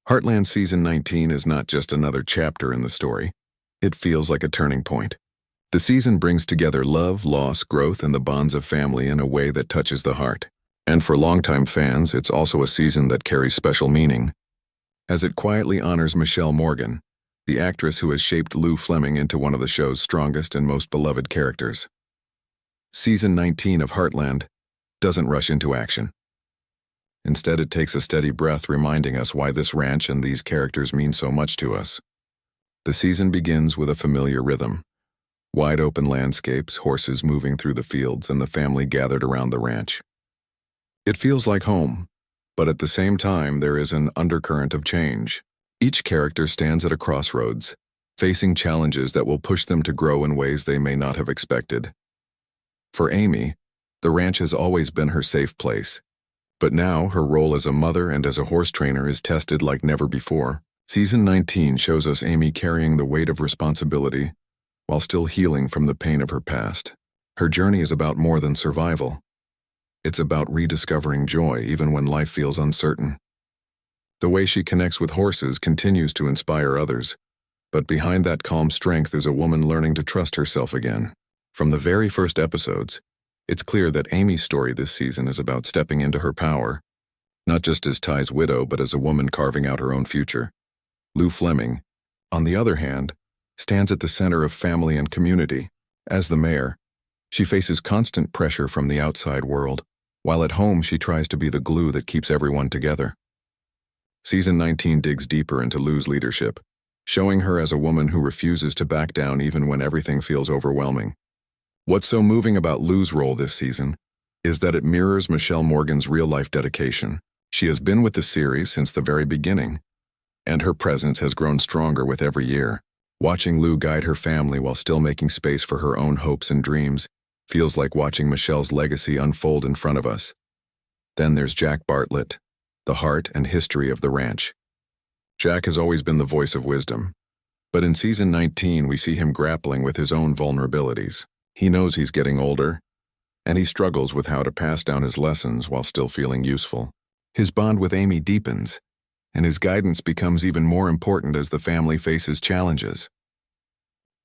Heartland Season 19 is not just another chapter in the story. It feels like a turning point. The season brings together love, loss, growth, and the bonds of family in a way that touches the heart. And for longtime fans, it's also a season that carries special meaning, as it quietly honors Michelle Morgan, the actress who has shaped Lou Fleming into one of the show's strongest and most beloved characters. Season 19 of Heartland doesn't rush into action. Instead, it takes a steady breath, reminding us why this ranch and these characters mean so much to us. The season begins with a familiar rhythm. Wide open landscapes, horses moving through the fields, and the family gathered around the ranch. It feels like home, but at the same time there is an undercurrent of change. Each character stands at a crossroads, facing challenges that will push them to grow in ways they may not have expected. For Amy, the ranch has always been her safe place. But now, her role as a mother and as a horse trainer is tested like never before. Season 19 shows us Amy carrying the weight of responsibility while still healing from the pain of her past. Her journey is about more than survival. It's about rediscovering joy even when life feels uncertain. The way she connects with horses continues to inspire others, but behind that calm strength is a woman learning to trust herself again. From the very first episodes, it's clear that Amy's story this season is about stepping into her power, not just as Ty's widow, but as a woman carving out her own future. Lou Fleming, on the other hand, stands at the center of family and community. As the mayor, she faces constant pressure from the outside world, while at home she tries to be the glue that keeps everyone together. Season 19 digs deeper into Lou's leadership, showing her as a woman who refuses to back down even when everything feels overwhelming. What's so moving about Lou's role this season is that it mirrors Michelle Morgan's real-life dedication. She has been with the series since the very beginning, and her presence has grown stronger with every year. Watching Lou guide her family while still making space for her own hopes and dreams feels like watching Michelle's legacy unfold in front of us. Then there's Jack Bartlett, the heart and history of the ranch. Jack has always been the voice of wisdom, but in Season 19 we see him grappling with his own vulnerabilities. He knows he's getting older, and he struggles with how to pass down his lessons while still feeling useful. His bond with Amy deepens, and his guidance becomes even more important as the family faces challenges.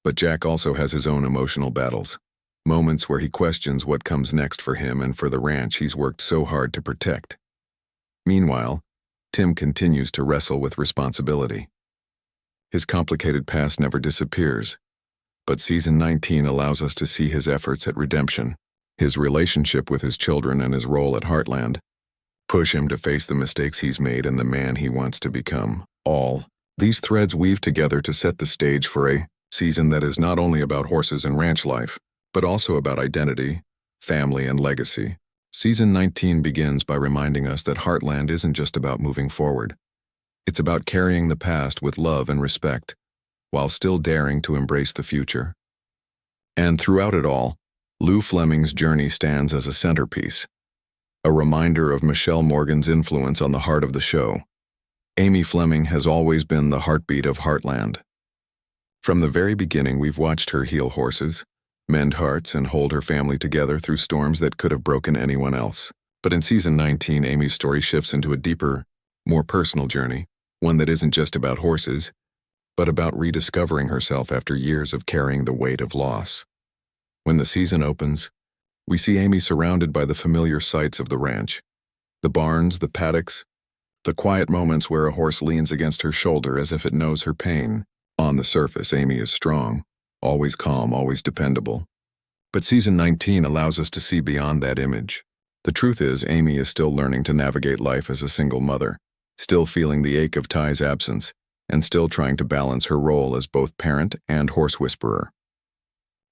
But Jack also has his own emotional battles, moments where he questions what comes next for him and for the ranch he's worked so hard to protect. Meanwhile, Tim continues to wrestle with responsibility. His complicated past never disappears, but Season 19 allows us to see his efforts at redemption. His relationship with his children and his role at Heartland push him to face the mistakes he's made and the man he wants to become. All these threads weave together to set the stage for a season that is not only about horses and ranch life, but also about identity, family, and legacy. Season 19 begins by reminding us that Heartland isn't just about moving forward. It's about carrying the past with love and respect, while still daring to embrace the future. And throughout it all, Lou Fleming's journey stands as a centerpiece, a reminder of Michelle Morgan's influence on the heart of the show. Amy Fleming has always been the heartbeat of Heartland. From the very beginning, we've watched her heal horses, mend hearts, and hold her family together through storms that could have broken anyone else. But in Season 19, Amy's story shifts into a deeper, more personal journey, one that isn't just about horses, but about rediscovering herself after years of carrying the weight of loss. When the season opens, we see Amy surrounded by the familiar sights of the ranch. The barns, the paddocks, the quiet moments where a horse leans against her shoulder as if it knows her pain. On the surface, Amy is strong, always calm, always dependable. But Season 19 allows us to see beyond that image. The truth is, Amy is still learning to navigate life as a single mother, still feeling the ache of Ty's absence, and still trying to balance her role as both parent and horse whisperer.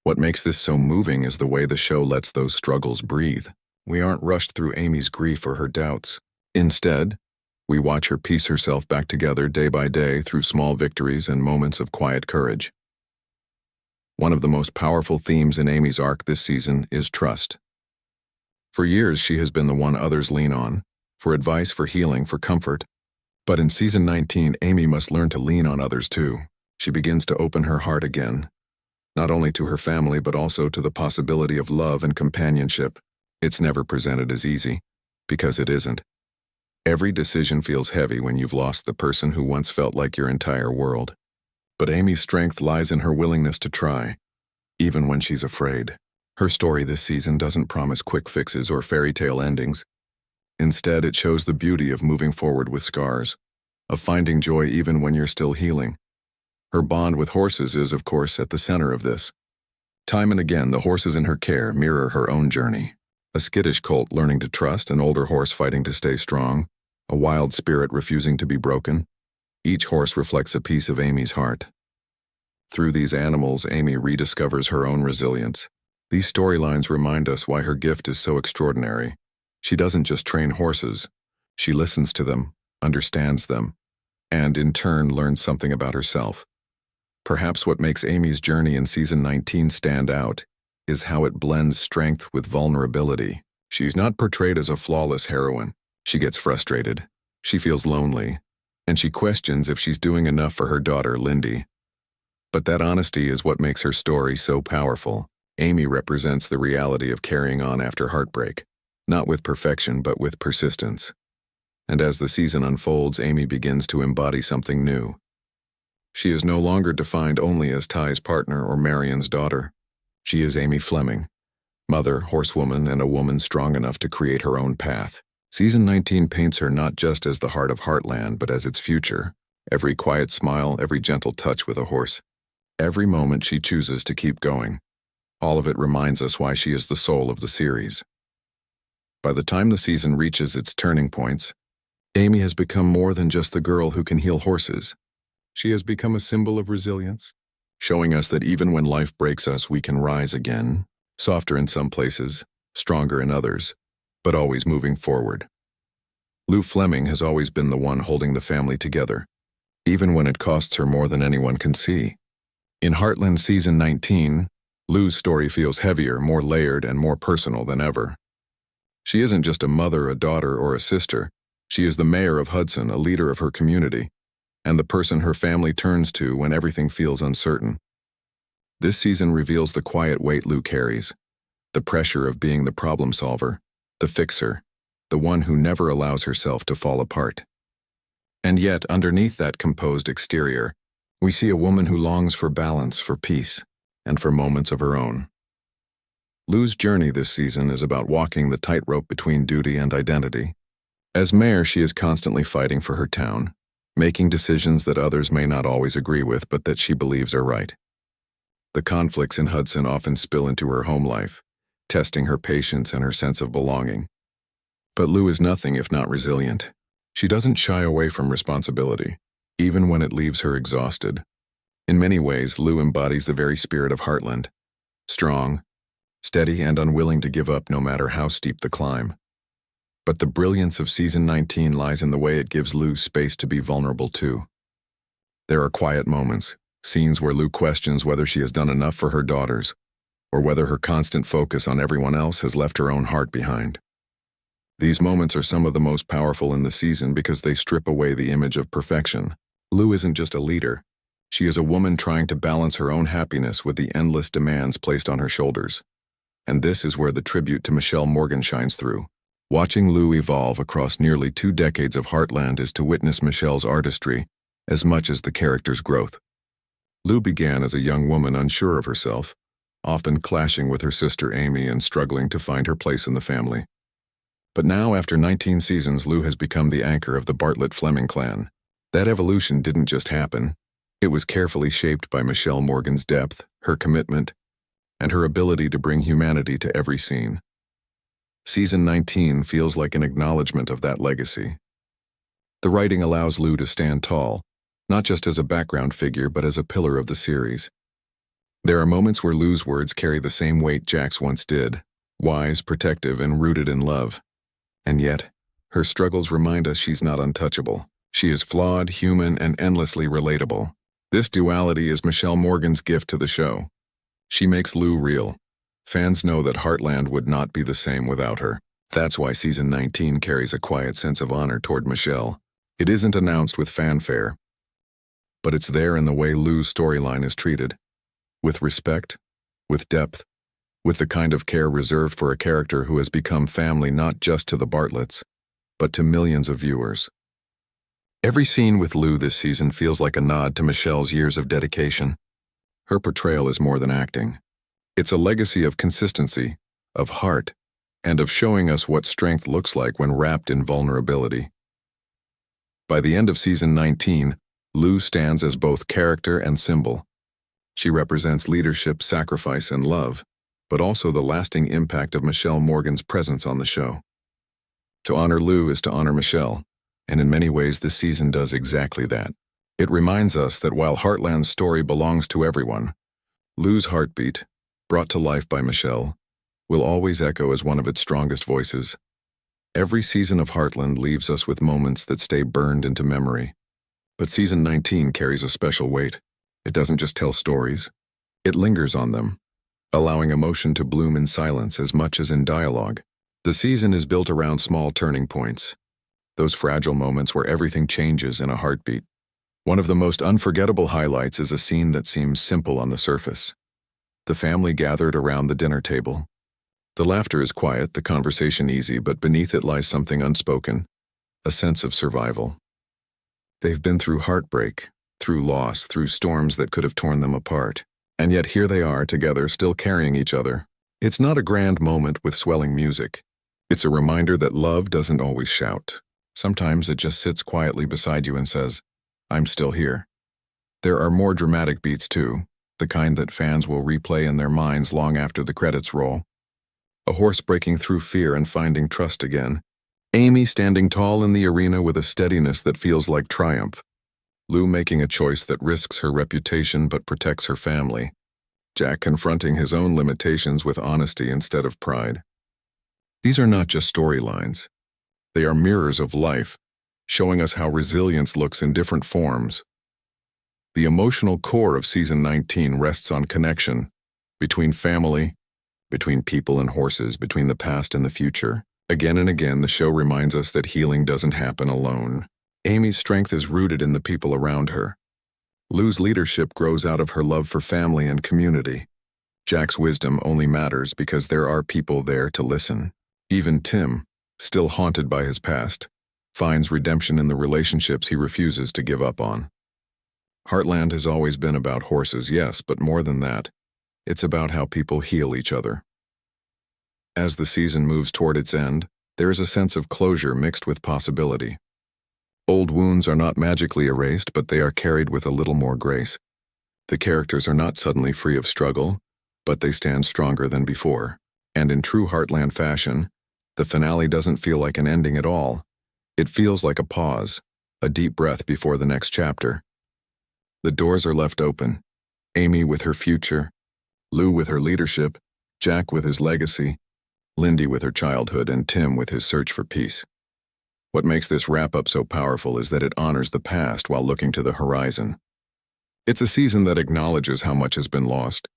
What makes this so moving is the way the show lets those struggles breathe. We aren't rushed through Amy's grief or her doubts. Instead, we watch her piece herself back together day by day through small victories and moments of quiet courage. One of the most powerful themes in Amy's arc this season is trust. For years, she has been the one others lean on, for advice, for healing, for comfort. But in Season 19, Amy must learn to lean on others too. She begins to open her heart again, not only to her family but also to the possibility of love and companionship. It's never presented as easy, because it isn't. Every decision feels heavy when you've lost the person who once felt like your entire world. But Amy's strength lies in her willingness to try, even when she's afraid. Her story this season doesn't promise quick fixes or fairy tale endings. Instead, it shows the beauty of moving forward with scars, of finding joy even when you're still healing. Her bond with horses is, of course, at the center of this. Time and again, the horses in her care mirror her own journey. A skittish colt learning to trust, an older horse fighting to stay strong, a wild spirit refusing to be broken. Each horse reflects a piece of Amy's heart. Through these animals, Amy rediscovers her own resilience. These storylines remind us why her gift is so extraordinary. She doesn't just train horses. She listens to them, understands them, and in turn learns something about herself. Perhaps what makes Amy's journey in season 19 stand out is how it blends strength with vulnerability. She's not portrayed as a flawless heroine. She gets frustrated, she feels lonely, and she questions if she's doing enough for her daughter, Lindy. But that honesty is what makes her story so powerful. Amy represents the reality of carrying on after heartbreak, not with perfection but with persistence. And as the season unfolds, Amy begins to embody something new. She is no longer defined only as Ty's partner or Marion's daughter. She is Amy Fleming, mother, horsewoman, and a woman strong enough to create her own path. Season 19 paints her not just as the heart of Heartland, but as its future. Every quiet smile, every gentle touch with a horse, every moment she chooses to keep going. All of it reminds us why she is the soul of the series. By the time the season reaches its turning points, Amy has become more than just the girl who can heal horses. She has become a symbol of resilience, showing us that even when life breaks us, we can rise again, softer in some places, stronger in others, but always moving forward. Lou Fleming has always been the one holding the family together, even when it costs her more than anyone can see. In Heartland Season 19, Lou's story feels heavier, more layered, and more personal than ever. She isn't just a mother, a daughter, or a sister. She is the mayor of Hudson, a leader of her community, and the person her family turns to when everything feels uncertain. This season reveals the quiet weight Lou carries, the pressure of being the problem solver, the fixer, the one who never allows herself to fall apart. And yet, underneath that composed exterior, we see a woman who longs for balance, for peace, and for moments of her own. Lou's journey this season is about walking the tightrope between duty and identity. As mayor, she is constantly fighting for her town, making decisions that others may not always agree with, but that she believes are right. The conflicts in Hudson often spill into her home life, testing her patience and her sense of belonging. But Lou is nothing if not resilient. She doesn't shy away from responsibility, even when it leaves her exhausted. In many ways, Lou embodies the very spirit of Heartland, strong, steady, and unwilling to give up no matter how steep the climb. But the brilliance of Season 19 lies in the way it gives Lou space to be vulnerable too. There are quiet moments, scenes where Lou questions whether she has done enough for her daughters, or whether her constant focus on everyone else has left her own heart behind. These moments are some of the most powerful in the season because they strip away the image of perfection. Lou isn't just a leader. She is a woman trying to balance her own happiness with the endless demands placed on her shoulders. And this is where the tribute to Michelle Morgan shines through. Watching Lou evolve across nearly 2 decades of Heartland is to witness Michelle's artistry as much as the character's growth. Lou began as a young woman unsure of herself, often clashing with her sister Amy and struggling to find her place in the family. But now, after 19 seasons, Lou has become the anchor of the Bartlett Fleming clan. That evolution didn't just happen. It was carefully shaped by Michelle Morgan's depth, her commitment, and her ability to bring humanity to every scene. Season 19 feels like an acknowledgement of that legacy. The writing allows Lou to stand tall, not just as a background figure but as a pillar of the series. There are moments where Lou's words carry the same weight Jack's once did, wise, protective, and rooted in love. And yet, her struggles remind us she's not untouchable. She is flawed, human, and endlessly relatable. This duality is Michelle Morgan's gift to the show. She makes Lou real. Fans know that Heartland would not be the same without her. That's why Season 19 carries a quiet sense of honor toward Michelle. It isn't announced with fanfare, but it's there in the way Lou's storyline is treated. With respect, with depth, with the kind of care reserved for a character who has become family not just to the Bartletts, but to millions of viewers. Every scene with Lou this season feels like a nod to Michelle's years of dedication. Her portrayal is more than acting. It's a legacy of consistency, of heart, and of showing us what strength looks like when wrapped in vulnerability. By the end of season 19, Lou stands as both character and symbol. She represents leadership, sacrifice, and love, but also the lasting impact of Michelle Morgan's presence on the show. To honor Lou is to honor Michelle, and in many ways this season does exactly that. It reminds us that while Heartland's story belongs to everyone, Lou's heartbeat, brought to life by Michelle, will always echo as one of its strongest voices. Every season of Heartland leaves us with moments that stay burned into memory. But season 19 carries a special weight. It doesn't just tell stories, it lingers on them, allowing emotion to bloom in silence as much as in dialogue. The season is built around small turning points, those fragile moments where everything changes in a heartbeat. One of the most unforgettable highlights is a scene that seems simple on the surface. The family gathered around the dinner table. The laughter is quiet, the conversation easy, but beneath it lies something unspoken, a sense of survival. They've been through heartbreak, through loss, through storms that could have torn them apart. And yet here they are together, still carrying each other. It's not a grand moment with swelling music. It's a reminder that love doesn't always shout. Sometimes it just sits quietly beside you and says, "I'm still here." There are more dramatic beats too, the kind that fans will replay in their minds long after the credits roll. A horse breaking through fear and finding trust again. Amy standing tall in the arena with a steadiness that feels like triumph. Lou making a choice that risks her reputation but protects her family. Jack confronting his own limitations with honesty instead of pride. These are not just storylines. They are mirrors of life, showing us how resilience looks in different forms. The emotional core of season 19 rests on connection between family, between people and horses, between the past and the future. Again and again, the show reminds us that healing doesn't happen alone. Amy's strength is rooted in the people around her. Lou's leadership grows out of her love for family and community. Jack's wisdom only matters because there are people there to listen. Even Tim, still haunted by his past, finds redemption in the relationships he refuses to give up on. Heartland has always been about horses, yes, but more than that, it's about how people heal each other. As the season moves toward its end, there is a sense of closure mixed with possibility. Old wounds are not magically erased, but they are carried with a little more grace. The characters are not suddenly free of struggle, but they stand stronger than before. And in true Heartland fashion, the finale doesn't feel like an ending at all. It feels like a pause, a deep breath before the next chapter. The doors are left open. Amy with her future, Lou with her leadership, Jack with his legacy, Lindy with her childhood, and Tim with his search for peace. What makes this wrap-up so powerful is that it honors the past while looking to the horizon. It's a season that acknowledges how much has been lost,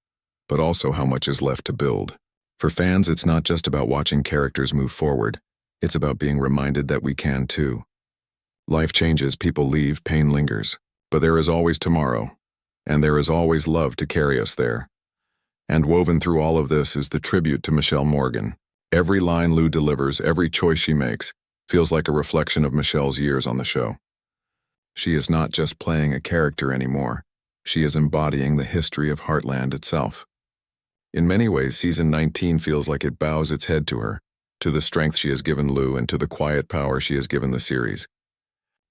but also how much is left to build. For fans, it's not just about watching characters move forward. It's about being reminded that we can too. Life changes, people leave, pain lingers. But there is always tomorrow, and there is always love to carry us there. And woven through all of this is the tribute to Michelle Morgan. Every line Lou delivers, every choice she makes, feels like a reflection of Michelle's years on the show. She is not just playing a character anymore. She is embodying the history of Heartland itself. In many ways, season 19 feels like it bows its head to her, to the strength she has given Lou and to the quiet power she has given the series.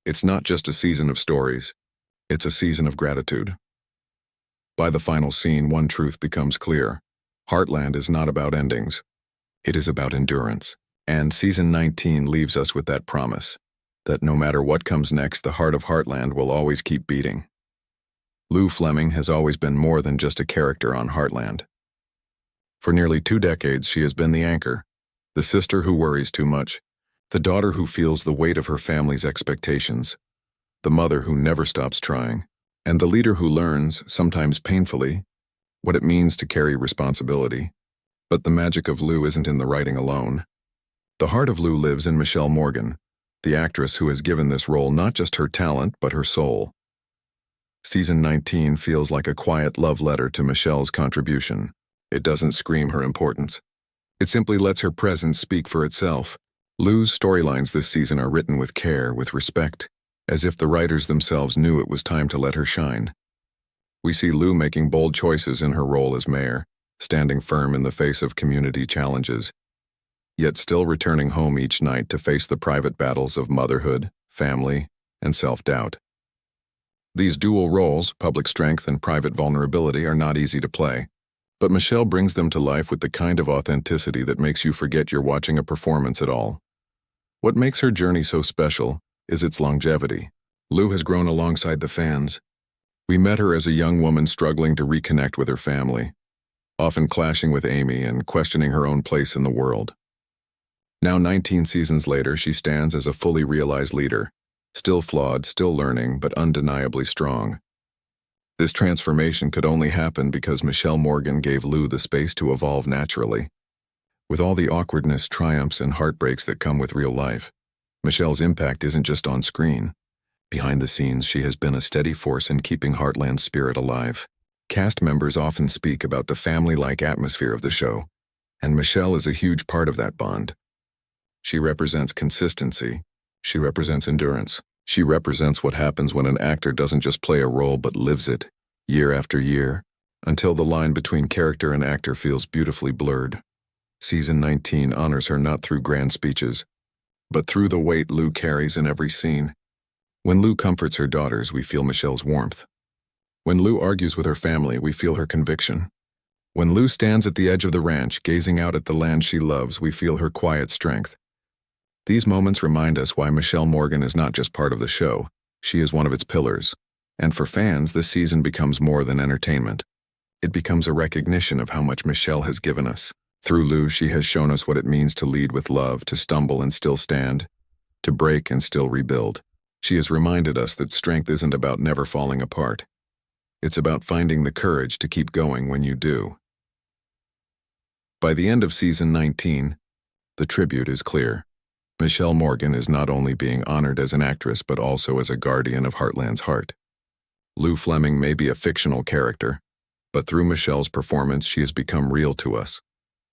It's not just a season of stories. It's a season of gratitude. By the final scene, one truth becomes clear. Heartland is not about endings. It is about endurance. And season 19 leaves us with that promise, that no matter what comes next, the heart of Heartland will always keep beating. Lou Fleming has always been more than just a character on Heartland. For nearly 2 decades, she has been the anchor, the sister who worries too much, the daughter who feels the weight of her family's expectations, the mother who never stops trying, and the leader who learns, sometimes painfully, what it means to carry responsibility. But the magic of Lou isn't in the writing alone. The heart of Lou lives in Michelle Morgan, the actress who has given this role not just her talent, but her soul. Season 19 feels like a quiet love letter to Michelle's contribution. It doesn't scream her importance. It simply lets her presence speak for itself. Lou's storylines this season are written with care, with respect, as if the writers themselves knew it was time to let her shine. We see Lou making bold choices in her role as mayor, standing firm in the face of community challenges, yet still returning home each night to face the private battles of motherhood, family, and self-doubt. These dual roles, public strength and private vulnerability, are not easy to play, but Michelle brings them to life with the kind of authenticity that makes you forget you're watching a performance at all. What makes her journey so special is its longevity. Lou has grown alongside the fans. We met her as a young woman struggling to reconnect with her family, often clashing with Amy and questioning her own place in the world. Now 19 seasons later, she stands as a fully realized leader, still flawed, still learning, but undeniably strong. This transformation could only happen because Michelle Morgan gave Lou the space to evolve naturally. With all the awkwardness, triumphs, and heartbreaks that come with real life, Michelle's impact isn't just on screen. Behind the scenes, she has been a steady force in keeping Heartland's spirit alive. Cast members often speak about the family-like atmosphere of the show, and Michelle is a huge part of that bond. She represents consistency. She represents endurance. She represents what happens when an actor doesn't just play a role but lives it, year after year, until the line between character and actor feels beautifully blurred. Season 19 honors her not through grand speeches, but through the weight Lou carries in every scene. When Lou comforts her daughters, we feel Michelle's warmth. When Lou argues with her family, we feel her conviction. When Lou stands at the edge of the ranch, gazing out at the land she loves, we feel her quiet strength. These moments remind us why Michelle Morgan is not just part of the show, she is one of its pillars. And for fans, this season becomes more than entertainment. It becomes a recognition of how much Michelle has given us. Through Lou, she has shown us what it means to lead with love, to stumble and still stand, to break and still rebuild. She has reminded us that strength isn't about never falling apart. It's about finding the courage to keep going when you do. By the end of season 19, the tribute is clear. Michelle Morgan is not only being honored as an actress but also as a guardian of Heartland's heart. Lou Fleming may be a fictional character, but through Michelle's performance she has become real to us.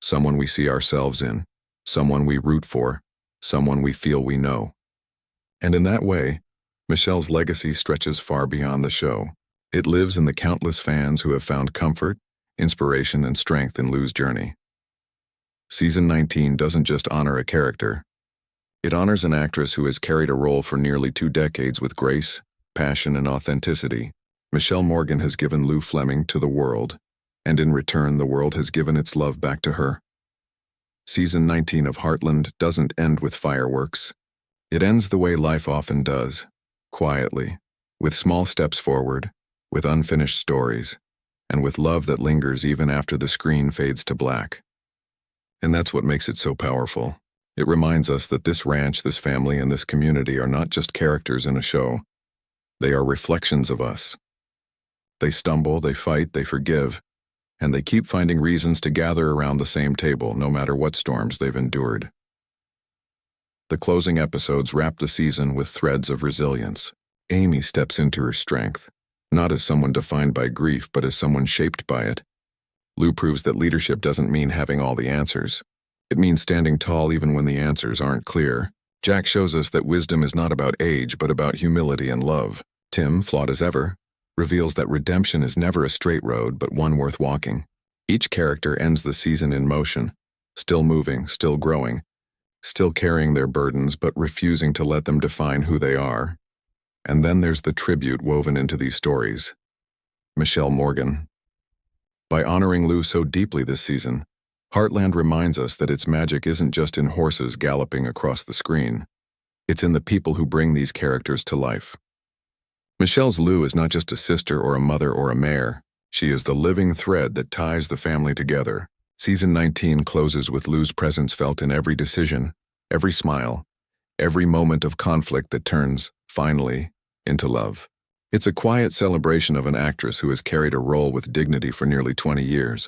Someone we see ourselves in, someone we root for, someone we feel we know. And in that way, Michelle's legacy stretches far beyond the show. It lives in the countless fans who have found comfort, inspiration, and strength in Lou's journey. Season 19 doesn't just honor a character. It honors an actress who has carried a role for nearly 2 decades with grace, passion, and authenticity. Michelle Morgan has given Lou Fleming to the world, and in return the world has given its love back to her. Season 19 of Heartland doesn't end with fireworks. It ends the way life often does, quietly, with small steps forward, with unfinished stories, and with love that lingers even after the screen fades to black. And that's what makes it so powerful. It reminds us that this ranch, this family, and this community are not just characters in a show. They are reflections of us. They stumble, they fight, they forgive, and they keep finding reasons to gather around the same table, no matter what storms they've endured. The closing episodes wrap the season with threads of resilience. Amy steps into her strength, not as someone defined by grief, but as someone shaped by it. Lou proves that leadership doesn't mean having all the answers. It means standing tall even when the answers aren't clear. Jack shows us that wisdom is not about age, but about humility and love. Tim, flawed as ever, reveals that redemption is never a straight road, but one worth walking. Each character ends the season in motion, still moving, still growing, still carrying their burdens, but refusing to let them define who they are. And then there's the tribute woven into these stories. Michelle Morgan. By honoring Lou so deeply this season, Heartland reminds us that its magic isn't just in horses galloping across the screen. It's in the people who bring these characters to life. Michelle's Lou is not just a sister or a mother or a mayor. She is the living thread that ties the family together. Season 19 closes with Lou's presence felt in every decision, every smile, every moment of conflict that turns, finally, into love. It's a quiet celebration of an actress who has carried a role with dignity for nearly 20 years.